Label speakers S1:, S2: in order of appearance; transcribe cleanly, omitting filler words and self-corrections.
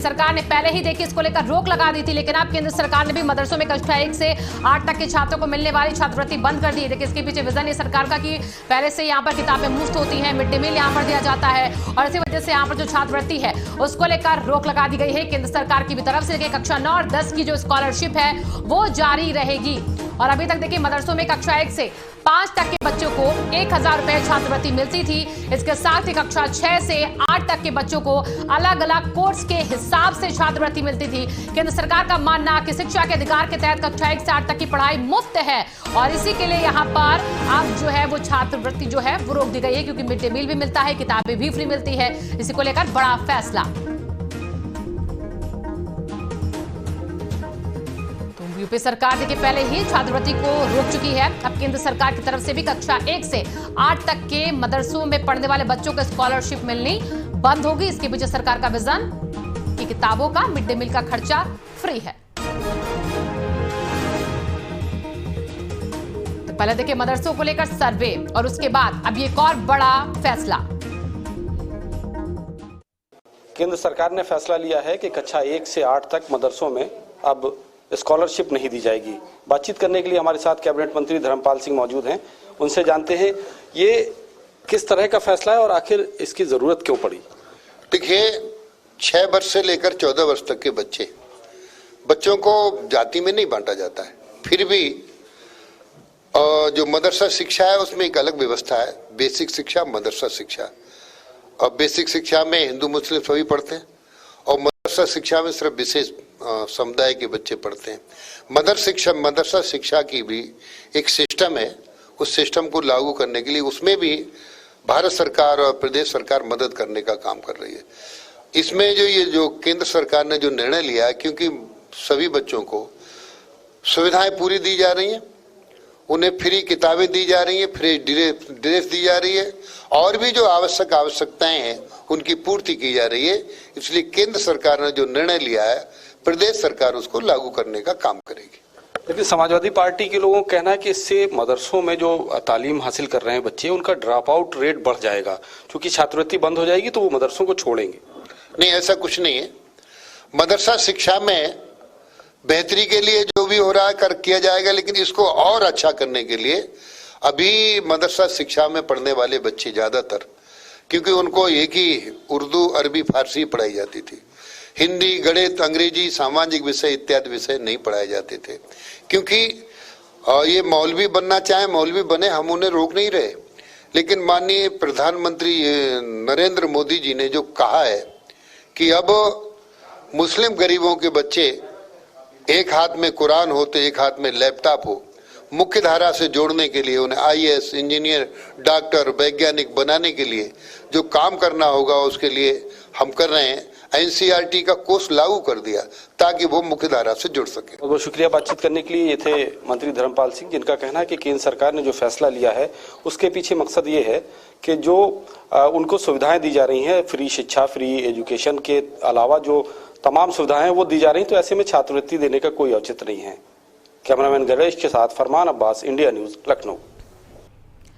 S1: सरकार ने पहले ही देखिए इसको लेकर रोक लगा दी थी, लेकिन अब केंद्र सरकार ने भी मदरसों में कक्षा 1 से 8 तक के छात्रों को मिलने वाली छात्रवृत्ति बंद कर दी है। देखिए इसके पीछे विजन है सरकार का कि पहले से यहाँ पर किताबें मुफ्त होती हैं, मिड डे मील यहाँ पर दिया जाता है और इसी वजह से यहाँ पर जो छात्रवृत्ति है उसको लेकर रोक लगा दी गई है केंद्र सरकार की भी तरफ से। देखिए कक्षा 9 और 10 की जो स्कॉलरशिप है वो जारी रहेगी और अभी तक देखिए मदरसों में कक्षा 1 से 5 तक के बच्चों को 1000 रुपए छात्रवृत्ति मिलती थी। इसके साथ ही कक्षा 6 से 8 तक के बच्चों को अलग अलग कोर्स के हिसाब से छात्रवृत्ति मिलती थी। केंद्र सरकार का मानना कि शिक्षा के अधिकार के तहत कक्षा 1 से 8 तक की पढ़ाई मुफ्त है और इसी के लिए यहाँ पर अब जो है वो छात्रवृत्ति जो है वो रोक दी गई है, क्योंकि मिड डे मील भी मिलता है, किताबें भी फ्री मिलती है। इसी को लेकर बड़ा फैसला। यूपी सरकार देखिए पहले ही छात्रवृत्ति को रोक चुकी है। अब केंद्र सरकार की तरफ से भी कक्षा 1 से 8 तक के मदरसों में पढ़ने वाले बच्चों को स्कॉलरशिप मिलनी बंद होगी। इसके पीछे सरकार का विजन कि किताबों का, मिड डे मील का खर्चा फ्री है। तो पहले देखिए मदरसों को लेकर सर्वे और उसके बाद अब एक और बड़ा फैसला।
S2: केंद्र सरकार ने फैसला लिया है कि कक्षा 1 से 8 तक मदरसों में अब स्कॉलरशिप नहीं दी जाएगी। बातचीत करने के लिए हमारे साथ कैबिनेट मंत्री धर्मपाल सिंह मौजूद हैं। उनसे जानते हैं ये किस तरह का फैसला है और आखिर इसकी जरूरत क्यों पड़ी।
S3: देखिए 6 वर्ष से लेकर 14 वर्ष तक के बच्चों को जाति में नहीं बांटा जाता है। फिर भी जो मदरसा शिक्षा है उसमें एक अलग व्यवस्था है, बेसिक शिक्षा, मदरसा शिक्षा। और बेसिक शिक्षा में हिंदू मुस्लिम सभी पढ़ते हैं और मदरसा शिक्षा में सिर्फ विशेष समुदाय के बच्चे पढ़ते हैं। मदरसा शिक्षा की भी एक सिस्टम है, उस सिस्टम को लागू करने के लिए उसमें भी भारत सरकार और प्रदेश सरकार मदद करने का काम कर रही है। इसमें जो केंद्र सरकार ने जो निर्णय लिया है, क्योंकि सभी बच्चों को सुविधाएं पूरी दी जा रही हैं, उन्हें फ्री किताबें दी जा रही हैं, फ्री ड्रेस दी जा रही है और भी जो आवश्यकताएं हैं उनकी पूर्ति की जा रही है। इसलिए केंद्र सरकार ने जो निर्णय लिया है प्रदेश सरकार उसको लागू करने का काम करेगी।
S2: लेकिन समाजवादी पार्टी के लोगों का कहना है कि इससे मदरसों में जो तालीम हासिल कर रहे हैं बच्चे, उनका ड्रॉप आउट रेट बढ़ जाएगा, क्योंकि छात्रवृत्ति बंद हो जाएगी तो वो मदरसों को छोड़ेंगे।
S3: नहीं, ऐसा कुछ नहीं है। मदरसा शिक्षा में बेहतरी के लिए जो भी हो रहा है किया जाएगा, लेकिन इसको और अच्छा करने के लिए अभी मदरसा शिक्षा में पढ़ने वाले बच्चे ज्यादातर, क्योंकि उनको एक ही उर्दू, अरबी, फारसी पढ़ाई जाती थी, हिंदी, गणित, अंग्रेजी, सामाजिक विषय इत्यादि विषय नहीं पढ़ाए जाते थे। क्योंकि ये मौलवी बनना चाहे मौलवी बने, हम उन्हें रोक नहीं रहे, लेकिन माननीय प्रधानमंत्री नरेंद्र मोदी जी ने जो कहा है कि अब मुस्लिम गरीबों के बच्चे एक हाथ में कुरान हो तो एक हाथ में लैपटॉप हो, मुख्य धारा से जोड़ने के लिए उन्हें IAS, इंजीनियर, डॉक्टर, वैज्ञानिक बनाने के लिए जो काम करना होगा उसके लिए हम कर रहे हैं। NCERT का कोर्स लागू कर दिया ताकि वो मुख्य धारा से जुड़ सके।
S2: बहुत बहुत शुक्रिया बातचीत करने के लिए। ये थे मंत्री धर्मपाल सिंह, जिनका कहना है कि केंद्र सरकार ने जो फैसला लिया है उसके पीछे मकसद ये है कि जो उनको सुविधाएं दी जा रही हैं, फ्री शिक्षा, फ्री एजुकेशन के अलावा जो तमाम सुविधाएं वो दी जा रही, तो ऐसे में छात्रवृत्ति देने का कोई औचित्य नहीं है। कैमरामैन गणेश के साथ फरमान अब्बास, इंडिया न्यूज, लखनऊ।